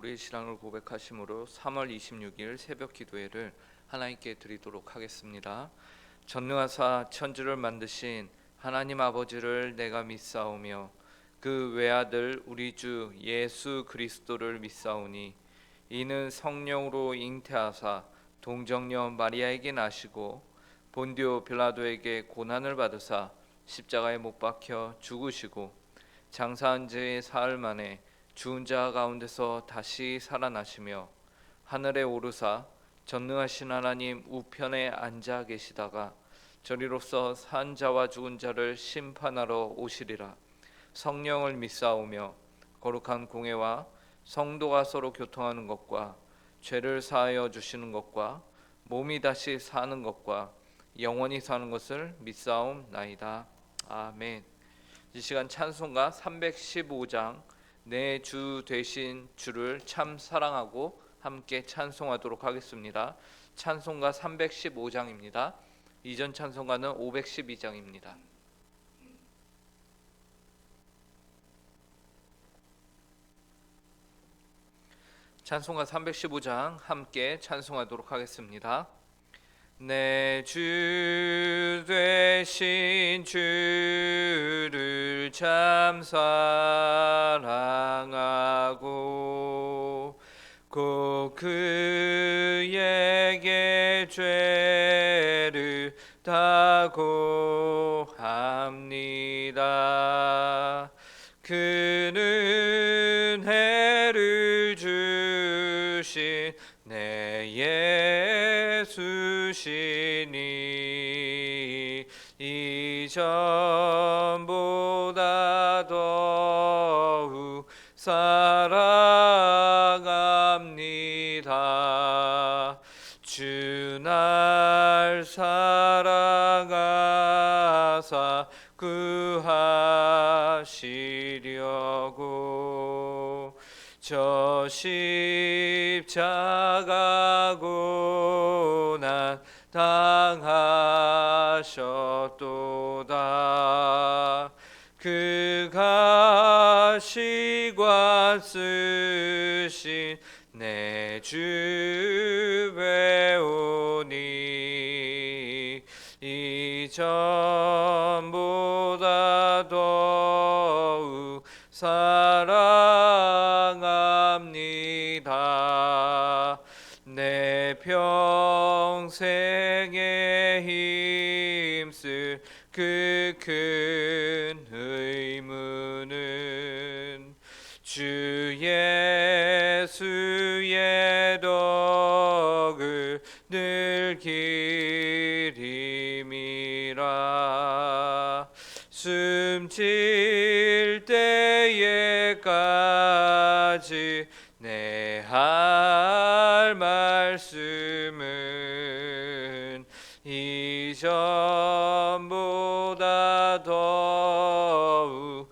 우리의 신앙을 고백하심으로 3월 26일 새벽 기도회를 하나님께 드리도록 하겠습니다. 전능하사 천지를 만드신 하나님 아버지를 내가 믿사오며 그 외아들 우리 주 예수 그리스도를 믿사오니 이는 성령으로 잉태하사 동정녀 마리아에게 나시고 본디오 빌라도에게 고난을 받으사 십자가에 못 박혀 죽으시고 장사한 지 사흘 만에 죽은 자 가운데서 다시 살아나시며 하늘에 오르사 전능하신 하나님 우편에 앉아 계시다가 저리로서 산 자와 죽은 자를 심판하러 오시리라. 성령을 믿사오며 거룩한 공회와 성도가 서로 교통하는 것과 죄를 사하여 주시는 것과 몸이 다시 사는 것과 영원히 사는 것을 믿사옵나이다. 아멘. 이 시간 찬송가 315장 내 주 되신 주를 참 사랑하고 함께 찬송하도록 하겠습니다. 찬송가 315장입니다. 이전 찬송가는 512장입니다. 찬송가 315장 함께 찬송하도록 하겠습니다. 내 주 되신 주를 참 사랑하고 곧 그에게 죄를 다고 합니다. 그는 해를 주신 내 예수시니 이전보다 더욱 사랑합니다. 주 날 사랑하사 구하시려고 저 십자가 고난 당하셨도다. 그가 시관 쓰신 내 주 배우니 이전보다 더욱 사랑합니다. 내 평생에 힘쓸 그 큰 의무는 주 예수의 덕을 늘 기림이라. 숨질 때에까지 내 할 말씀은 이전보다 더욱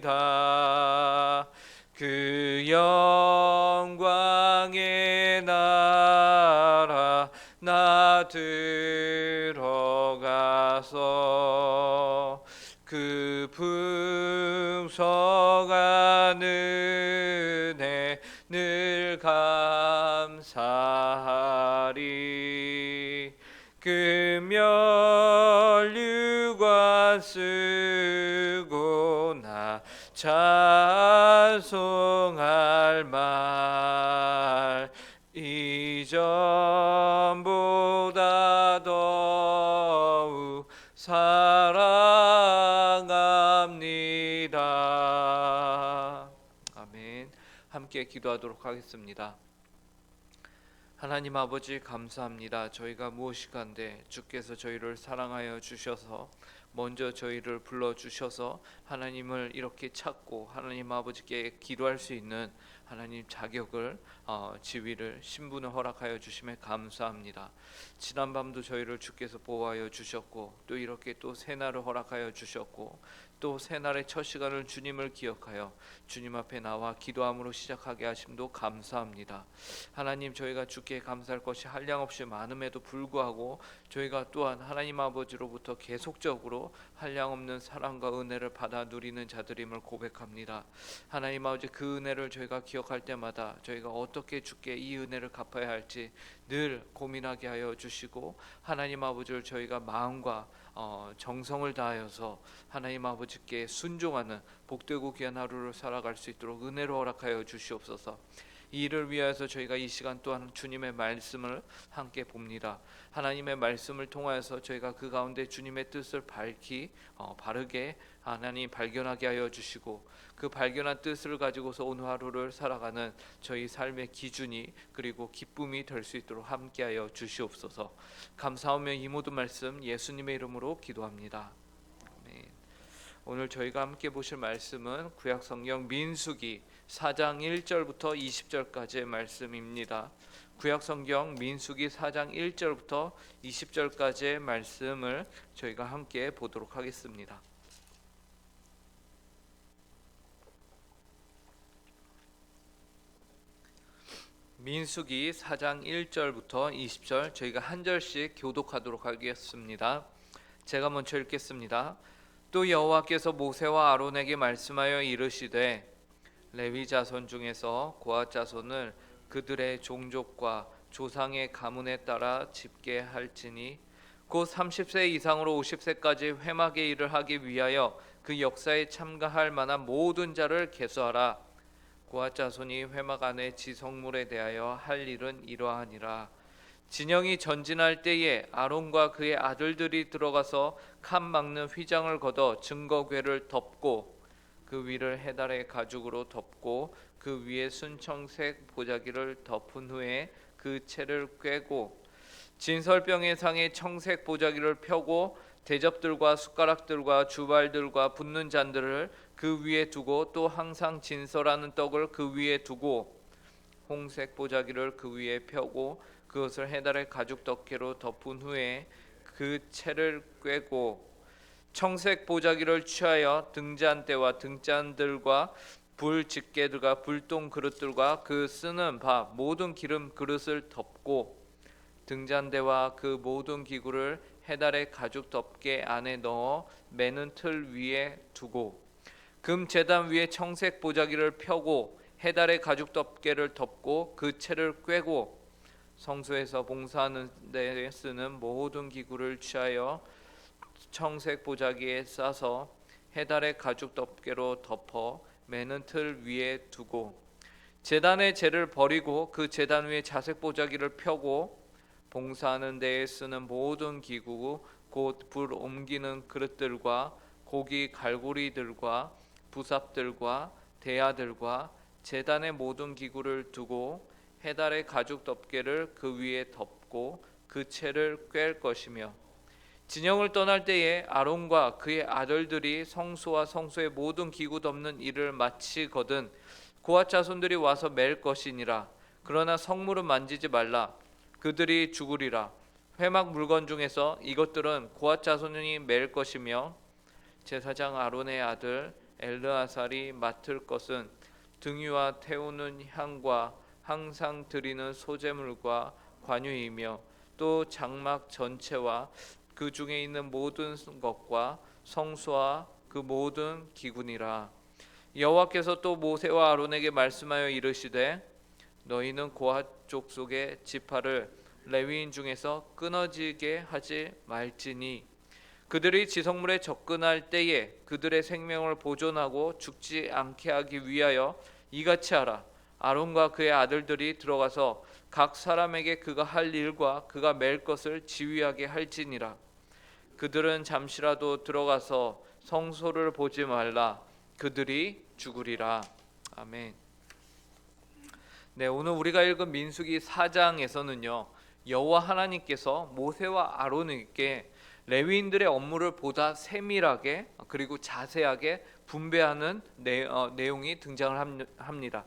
사랑합니다. 그 영광의 나라 나 들어가서 그 풍성한 은혜 늘 감사하리. 그 면류관 쓰고 나 찬송할 말 이전보다 더욱 사랑합니다. 아멘. 함께 기도하도록 하겠습니다. 하나님 아버지 감사합니다. 저희가 무엇이간데 주께서 저희를 사랑하여 주셔서 먼저 저희를 불러주셔서 하나님을 이렇게 찾고 하나님 아버지께 기도할 수 있는 하나님 자격을 지위를 신분을 허락하여 주심에 감사합니다. 지난밤도 저희를 주께서 보호하여 주셨고 또 이렇게 또 새날을 허락하여 주셨고 또 새날의 첫 시간을 주님을 기억하여 주님 앞에 나와 기도함으로 시작하게 하심도 감사합니다. 하나님 저희가 주께 감사할 것이 한량없이 많음에도 불구하고 저희가 또한 하나님 아버지로부터 계속적으로 주심으로 한량없는 사랑과 은혜를 받아 누리는 자들임을 고백합니다. 하나님 아버지, 그 은혜를 저희가 기억할 때마다 저희가 어떻게 주께 이 은혜를 갚아야 할지 늘 고민하게 하여 주시고, 하나님 아버지를 저희가 마음과 정성을 다하여서 하나님 아버지께 순종하는 복되고 귀한 하루를 살아갈 수 있도록 은혜로 허락하여 주시옵소서. 이 일을 위하여서 저희가 이 시간 또한 주님의 말씀을 함께 봅니다. 하나님의 말씀을 통하여서 저희가 그 가운데 주님의 뜻을 바르게 하나님 발견하게 하여 주시고, 그 발견한 뜻을 가지고서 오늘 하루를 살아가는 저희 삶의 기준이 그리고 기쁨이 될 수 있도록 함께하여 주시옵소서. 감사하며 이 모든 말씀 예수님의 이름으로 기도합니다. 아멘. 오늘 저희가 함께 보실 말씀은 구약성경 민수기 4장 1절부터 20절까지의 말씀입니다. 구약성경 민수기 4장 1절부터 20절까지의 말씀을 저희가 함께 보도록 하겠습니다. 민수기 4장 1절부터 20절 저희가 한 절씩 교독하도록 하겠습니다. 제가 먼저 읽겠습니다. 또 여호와께서 모세와 아론에게 말씀하여 이르시되 레위 자손 중에서 고핫 자손을 그들의 종족과 조상의 가문에 따라 집계할지니 곧 30세 이상으로 50세까지 회막의 일을 하기 위하여 그 역사에 참가할 만한 모든 자를 계수하라. 고핫 자손이 회막 안의 지성물에 대하여 할 일은 이러하니라. 진영이 전진할 때에 아론과 그의 아들들이 들어가서 칸 막는 휘장을 걷어 증거궤를 덮고 그 위를 해달의 가죽으로 덮고 그 위에 순청색 보자기를 덮은 후에 그 채를 꿰고 진설병의 상에 청색 보자기를 펴고 대접들과 숟가락들과 주발들과 붓는 잔들을 그 위에 두고 또 항상 진설하는 떡을 그 위에 두고 홍색 보자기를 그 위에 펴고 그것을 해달의 가죽 덮개로 덮은 후에 그 채를 꿰고 청색 보자기를 취하여 등잔대와 등잔들과 불 집게들과 불똥 그릇들과 그 쓰는 바 모든 기름 그릇을 덮고 등잔대와 그 모든 기구를 해달의 가죽 덮개 안에 넣어 매는 틀 위에 두고 금 제단 위에 청색 보자기를 펴고 해달의 가죽 덮개를 덮고 그 채를 꿰고 성소에서 봉사하는 데 쓰는 모든 기구를 취하여 청색 보자기에 싸서 해달의 가죽 덮개로 덮어 매는 틀 위에 두고 제단의 재를 버리고 그 제단 위에 자색 보자기를 펴고 봉사하는 데에 쓰는 모든 기구 곧 불 옮기는 그릇들과 고기 갈고리들과 부삽들과 대야들과 제단의 모든 기구를 두고 해달의 가죽 덮개를 그 위에 덮고 그 채를 꿰 것이며 진영을 떠날 때에 아론과 그의 아들들이 성소와 성소의 모든 기구 덮는 일을 마치거든 고핫 자손들이 와서 맬 것이니라. 그러나 성물은 만지지 말라. 그들이 죽으리라. 회막 물건 중에서 이것들은 고핫 자손이 맬 것이며 제사장 아론의 아들 엘르아살이 맡을 것은 등유와 태우는 향과 항상 드리는 소제물과 관유이며 또 장막 전체와 그 중에 있는 모든 것과 성소와 그 모든 기구니라. 여호와께서 또 모세와 아론에게 말씀하여 이르시되 너희는 고핫 족속의 지파를 레위인 중에서 끊어지게 하지 말지니 그들이 지성물에 접근할 때에 그들의 생명을 보존하고 죽지 않게 하기 위하여 이같이 하라. 아론과 그의 아들들이 들어가서 각 사람에게 그가 할 일과 그가 맬 것을 지휘하게 할지니라. 그들은 잠시라도 들어가서 성소를 보지 말라. 그들이 죽으리라. 아멘. 네, 오늘 우리가 읽은 민수기 4장에서는요 여호와 하나님께서 모세와 아론에게 레위인들의 업무를 보다 세밀하게 그리고 자세하게 분배하는 내용이 등장을 합니다.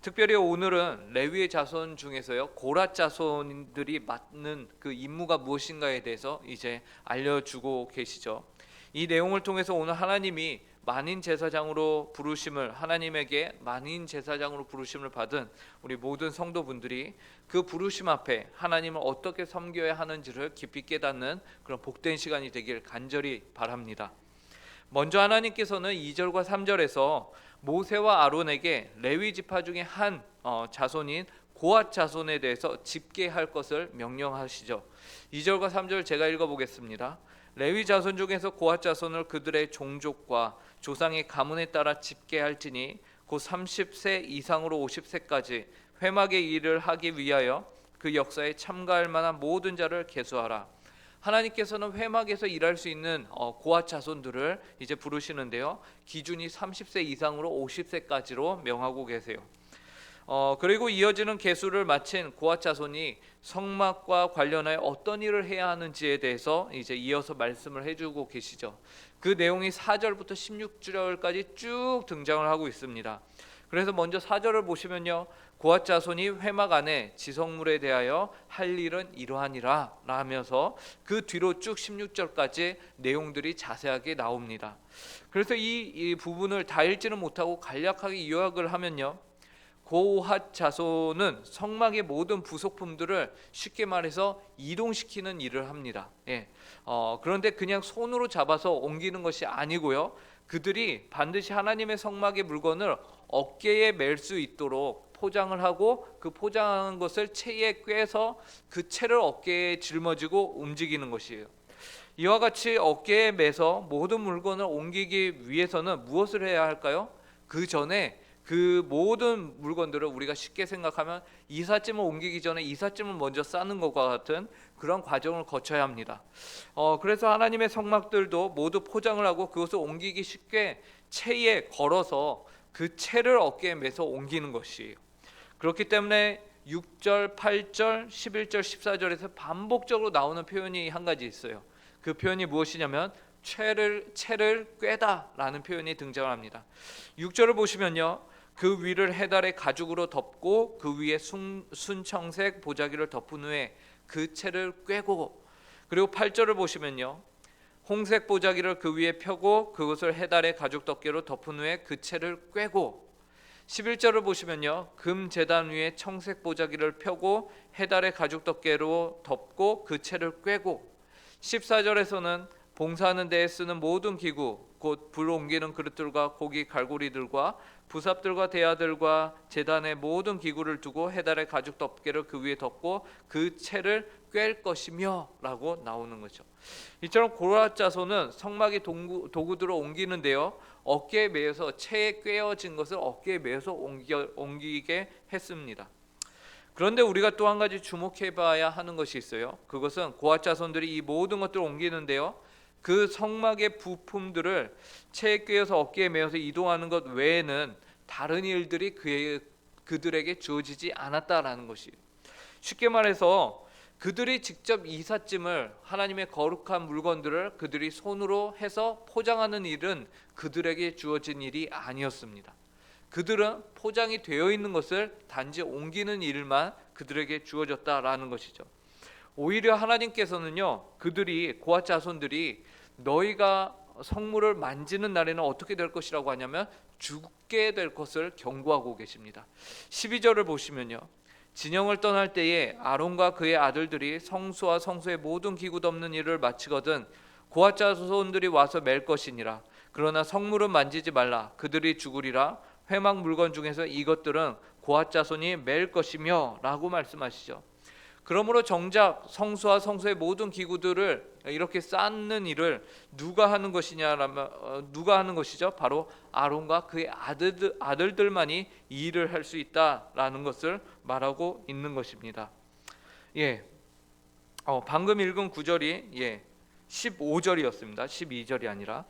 특별히 오늘은 레위의 자손 중에서요 고랏 자손들이 맡는 그 임무가 무엇인가에 대해서 이제 알려주고 계시죠. 이 내용을 통해서 오늘 하나님이 만인 제사장으로 부르심을 하나님에게 만인 제사장으로 부르심을 받은 우리 모든 성도분들이 그 부르심 앞에 하나님을 어떻게 섬겨야 하는지를 깊이 깨닫는 그런 복된 시간이 되길 간절히 바랍니다. 먼저 하나님께서는 2절과 3절에서 모세와 아론에게 레위 지파 중에 한 자손인 고앗 자손에 대해서 집계할 것을 명령하시죠. 2절과 3절 제가 읽어보겠습니다. 레위 자손 중에서 고앗 자손을 그들의 종족과 조상의 가문에 따라 집계할지니 곧 30세 이상으로 50세까지 회막의 일을 하기 위하여 그 역사에 참가할 만한 모든 자를 계수하라. 하나님께서는 회막에서 일할 수 있는 고앗 자손들을 이제 부르시는데요. 기준이 30세 이상으로 50세까지로 명하고 계세요. 그리고 이어지는 계수를 마친 고앗 자손이 성막과 관련하여 어떤 일을 해야 하는지에 대해서 이제 이어서 말씀을 해주고 계시죠. 그 내용이 4절부터 16절까지 쭉 등장을 하고 있습니다. 그래서 먼저 4절을 보시면요, 고앗 자손이 회막 안에 지성물에 대하여 할 일은 이러하니라 라면서 그 뒤로 쭉 16절까지 내용들이 자세하게 나옵니다. 그래서 이 부분을 다 읽지는 못하고 간략하게 요약을 하면요, 고앗 자손은 성막의 모든 부속품들을 쉽게 말해서 이동시키는 일을 합니다. 그런데 그냥 손으로 잡아서 옮기는 것이 아니고요, 그들이 반드시 하나님의 성막의 물건을 어깨에 멜 수 있도록 포장을 하고 그 포장한 것을 채에 꿰서 그 채를 어깨에 짊어지고 움직이는 것이에요. 이와 같이 어깨에 매서 모든 물건을 옮기기 위해서는 무엇을 해야 할까요? 그 전에 그 모든 물건들을 우리가 쉽게 생각하면 이삿짐을 옮기기 전에 이삿짐을 먼저 싸는 것과 같은 그런 과정을 거쳐야 합니다. 그래서 하나님의 성막들도 모두 포장을 하고 그것을 옮기기 쉽게 채에 걸어서 그 채를 어깨에 매서 옮기는 것이에요. 그렇기 때문에 6절, 8절, 11절, 14절에서 반복적으로 나오는 표현이 한 가지 있어요. 그 표현이 무엇이냐면 채를 꿰다라는 표현이 등장을 합니다. 6절을 보시면요, 그 위를 해달의 가죽으로 덮고 그 위에 순청색 보자기를 덮은 후에 그 채를 꿰고, 그리고 8절을 보시면요, 홍색 보자기를 그 위에 펴고 그것을 해달의 가죽 덮개로 덮은 후에 그 채를 꿰고, 11절을 보시면요, 금 제단 위에 청색 보자기를 펴고 해달의 가죽 덮개로 덮고 그 채를 꿰고, 14절에서는 봉사하는 데에 쓰는 모든 기구, 곧 불 옮기는 그릇들과 고기 갈고리들과 부삽들과 대야들과 제단의 모든 기구를 두고 해달의 가죽 덮개를 그 위에 덮고 그 채를 꿰 것이며 라고 나오는 거죠. 이처럼 고앗 자손은 성막의 도구들을 옮기는데요, 어깨에 매여서 채에 꿰어진 것을 어깨에 매여서 옮기게 했습니다. 그런데 우리가 또 한 가지 주목해봐야 하는 것이 있어요. 그것은 고앗 자손들이 이 모든 것들을 옮기는데요, 그 성막의 부품들을 채에 꿰어서 어깨에 매어서 이동하는 것 외에는 다른 일들이 그들에게 주어지지 않았다라는 것이에요. 쉽게 말해서 그들이 직접 이삿짐을, 하나님의 거룩한 물건들을 그들이 손으로 해서 포장하는 일은 그들에게 주어진 일이 아니었습니다. 그들은 포장이 되어 있는 것을 단지 옮기는 일만 그들에게 주어졌다라는 것이죠. 오히려 하나님께서는요, 그들이 고앗 자손들이 너희가 성물을 만지는 날에는 어떻게 될 것이라고 하냐면 죽게 될 것을 경고하고 계십니다. 12절을 보시면요, 진영을 떠날 때에 아론과 그의 아들들이 성소와 성소의 모든 기구 덮는 일을 마치거든 고앗 자손들이 와서 맬 것이니라. 그러나 성물은 만지지 말라. 그들이 죽으리라. 회막 물건 중에서 이것들은 고앗 자손이 맬 것이며 라고 말씀하시죠. 그러므로 정작 성소와 성소의 모든 기구들을 이렇게 쌓는 일을 누가 하는 것이냐라면 누가 하는 것이죠? 바로 아론과 그의 아들들만이 이 일을 할 수 있다라는 것을 말하고 있는 것입니다. 방금 읽은 구절이 15절이었습니다. 12절이 아니라.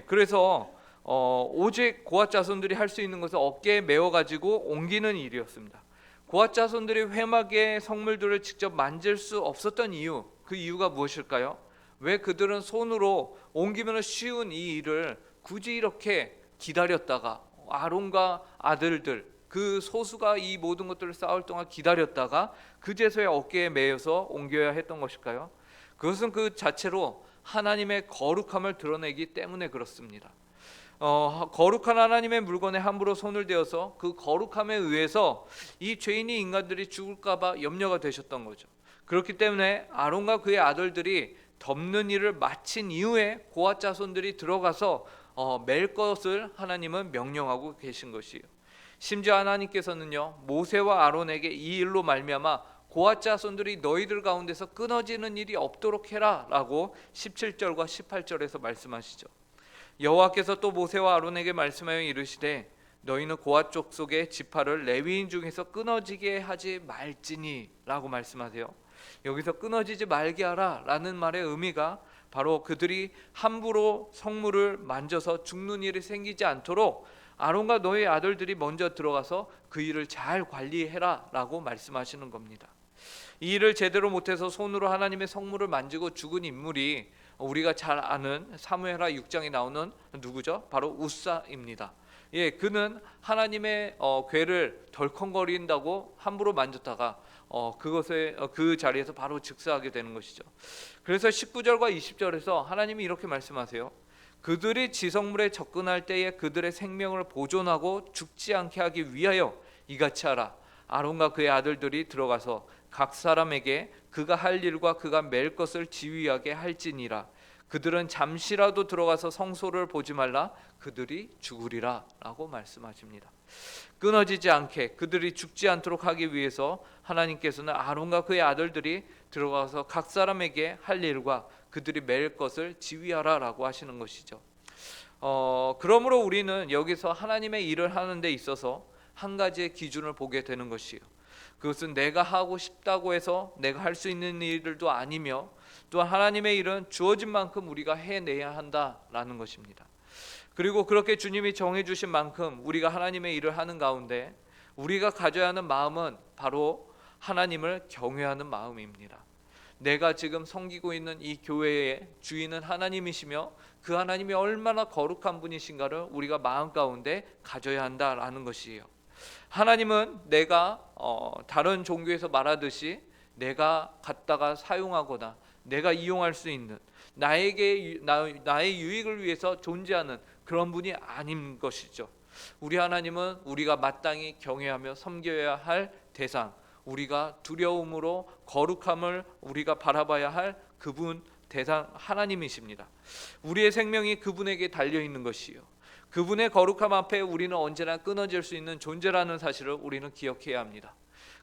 그래서 오직 고앗 자손들이 할 수 있는 것은 어깨에 메어 가지고 옮기는 일이었습니다. 고앗 자손들이 회막의 성물들을 직접 만질 수 없었던 이유, 그 이유가 무엇일까요? 왜 그들은 손으로 옮기면 쉬운 이 일을 굳이 이렇게 기다렸다가, 아론과 아들들 그 소수가 이 모든 것들을 쌓을 동안 기다렸다가 그제서야 어깨에 매여서 옮겨야 했던 것일까요? 그것은 그 자체로 하나님의 거룩함을 드러내기 때문에 그렇습니다. 거룩한 하나님의 물건에 함부로 손을 대어서 그 거룩함에 의해서 이 죄인이 인간들이 죽을까봐 염려가 되셨던 거죠. 그렇기 때문에 아론과 그의 아들들이 덮는 일을 마친 이후에 고앗 자손들이 들어가서 맬 것을 하나님은 명령하고 계신 것이에요. 심지어 하나님께서는요, 모세와 아론에게 이 일로 말미암아 고앗 자손들이 너희들 가운데서 끊어지는 일이 없도록 해라 라고 17절과 18절에서 말씀하시죠. 여호와께서 또 모세와 아론에게 말씀하여 이르시되 너희는 고앗 족속의 지파를 레위인 중에서 끊어지게 하지 말지니 라고 말씀하세요. 여기서 끊어지지 말게 하라 라는 말의 의미가 바로 그들이 함부로 성물을 만져서 죽는 일이 생기지 않도록 아론과 너희 아들들이 먼저 들어가서 그 일을 잘 관리해라 라고 말씀하시는 겁니다. 이 일을 제대로 못해서 손으로 하나님의 성물을 만지고 죽은 인물이 우리가 잘 아는 사무엘하 6장에 나오는 누구죠? 바로 우사입니다. 예, 그는 하나님의 궤를 덜컹거린다고 함부로 만졌다가 그 자리에서 바로 즉사하게 되는 것이죠. 그래서 19절과 20절에서 하나님이 이렇게 말씀하세요. 그들이 지성물에 접근할 때에 그들의 생명을 보존하고 죽지 않게 하기 위하여 이같이 하라. 아론과 그의 아들들이 들어가서 각 사람에게 그가 할 일과 그가 맬 것을 지휘하게 할지니라. 그들은 잠시라도 들어가서 성소를 보지 말라. 그들이 죽으리라 라고 말씀하십니다. 끊어지지 않게 그들이 죽지 않도록 하기 위해서 하나님께서는 아론과 그의 아들들이 들어가서 각 사람에게 할 일과 그들이 맬 것을 지휘하라 라고 하시는 것이죠. 그러므로 우리는 여기서 하나님의 일을 하는 데 있어서 한 가지의 기준을 보게 되는 것이에요. 그것은 내가 하고 싶다고 해서 내가 할 수 있는 일들도 아니며 또한 하나님의 일은 주어진 만큼 우리가 해내야 한다라는 것입니다. 그리고 그렇게 주님이 정해주신 만큼 우리가 하나님의 일을 하는 가운데 우리가 가져야 하는 마음은 바로 하나님을 경외하는 마음입니다. 내가 지금 섬기고 있는 이 교회의 주인은 하나님이시며 그 하나님이 얼마나 거룩한 분이신가를 우리가 마음 가운데 가져야 한다라는 것이에요. 하나님은 내가 다른 종교에서 말하듯이 내가 갖다가 사용하거나 내가 이용할 수 있는 나의 유익을 위해서 존재하는 그런 분이 아닌 것이죠. 우리 하나님은 우리가 마땅히 경외하며 섬겨야 할 대상, 우리가 두려움으로 거룩함을 우리가 바라봐야 할 그분 대상 하나님이십니다. 우리의 생명이 그분에게 달려있는 것이요, 그분의 거룩함 앞에 우리는 언제나 끊어질 수 있는 존재라는 사실을 우리는 기억해야 합니다.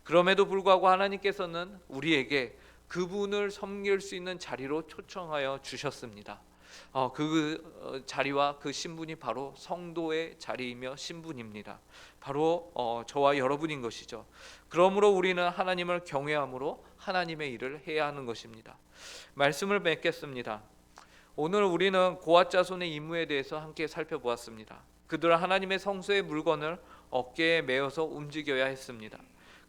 그럼에도 불구하고 하나님께서는 우리에게 그분을 섬길 수 있는 자리로 초청하여 주셨습니다. 그 자리와 그 신분이 바로 성도의 자리이며 신분입니다. 바로 저와 여러분인 것이죠. 그러므로 우리는 하나님을 경외함으로 하나님의 일을 해야 하는 것입니다. 말씀을 맺겠습니다. 오늘 우리는 고앗 자손의 임무에 대해서 함께 살펴보았습니다. 그들은 하나님의 성소의 물건을 어깨에 메어서 움직여야 했습니다.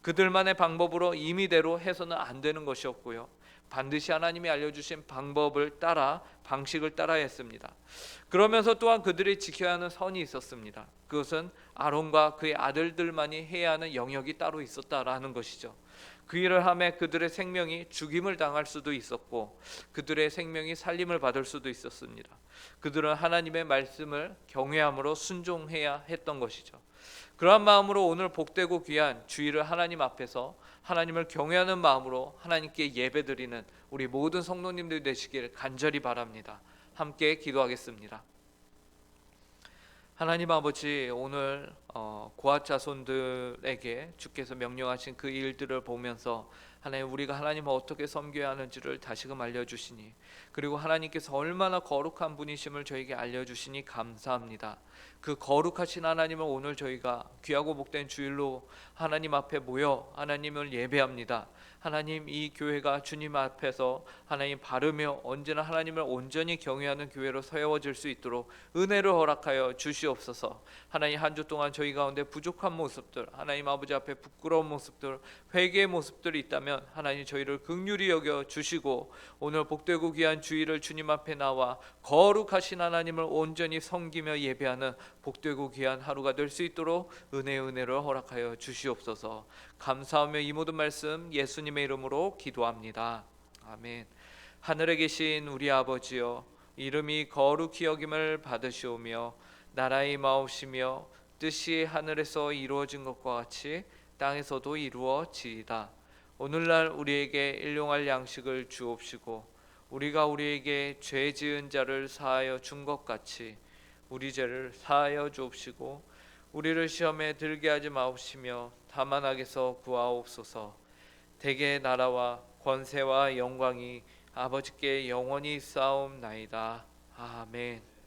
그들만의 방법으로 임의대로 해서는 안 되는 것이었고요, 반드시 하나님이 알려주신 방법을 따라 방식을 따라야 했습니다. 그러면서 또한 그들이 지켜야 하는 선이 있었습니다. 그것은 아론과 그의 아들들만이 해야 하는 영역이 따로 있었다라는 것이죠. 그 일을 함에 그들의 생명이 죽임을 당할 수도 있었고 그들의 생명이 살림을 받을 수도 있었습니다. 그들은 하나님의 말씀을 경외함으로 순종해야 했던 것이죠. 그러한 마음으로 오늘 복되고 귀한 주일을 하나님 앞에서 하나님을 경외하는 마음으로 하나님께 예배드리는 우리 모든 성도님들 되시길 간절히 바랍니다. 함께 기도하겠습니다. 하나님 아버지, 오늘 고앗 자손들에게 주께서 명령하신 그 일들을 보면서 하나님, 우리가 하나님을 어떻게 섬겨야 하는지를 다시금 알려주시니, 그리고 하나님께서 얼마나 거룩한 분이심을 저에게 알려주시니 감사합니다. 그 거룩하신 하나님을 오늘 저희가 귀하고 복된 주일로 하나님 앞에 모여 하나님을 예배합니다. 하나님, 이 교회가 주님 앞에서 하나님 바르며 언제나 하나님을 온전히 경외하는 교회로 세워질 수 있도록 은혜를 허락하여 주시옵소서. 하나님, 한 주 동안 저희 가운데 부족한 모습들, 하나님 아버지 앞에 부끄러운 모습들, 회개의 모습들이 있다면 하나님 저희를 긍휼히 여겨 주시고 오늘 복되고 귀한 주일을 주님 앞에 나와 거룩하신 하나님을 온전히 섬기며 예배하는 복되고 귀한 하루가 될 수 있도록 은혜를 허락하여 주시옵소서. 감사하며 이 모든 말씀 예수님의 이름으로 기도합니다. 아멘. 하늘에 계신 우리 아버지여, 이름이 거룩히 여김을 받으시오며 나라의 마옵시며 뜻이 하늘에서 이루어진 것과 같이 땅에서도 이루어지이다. 오늘날 우리에게 일용할 양식을 주옵시고 우리가 우리에게 죄 지은 자를 사하여 준 것 같이 우리 죄를 사하여 주옵시고 우리를 시험에 들게 하지 마옵시며 다만 악에서 구하옵소서. 대개 나라와 권세와 영광이 아버지께 영원히 쌓옵나이다. 아멘.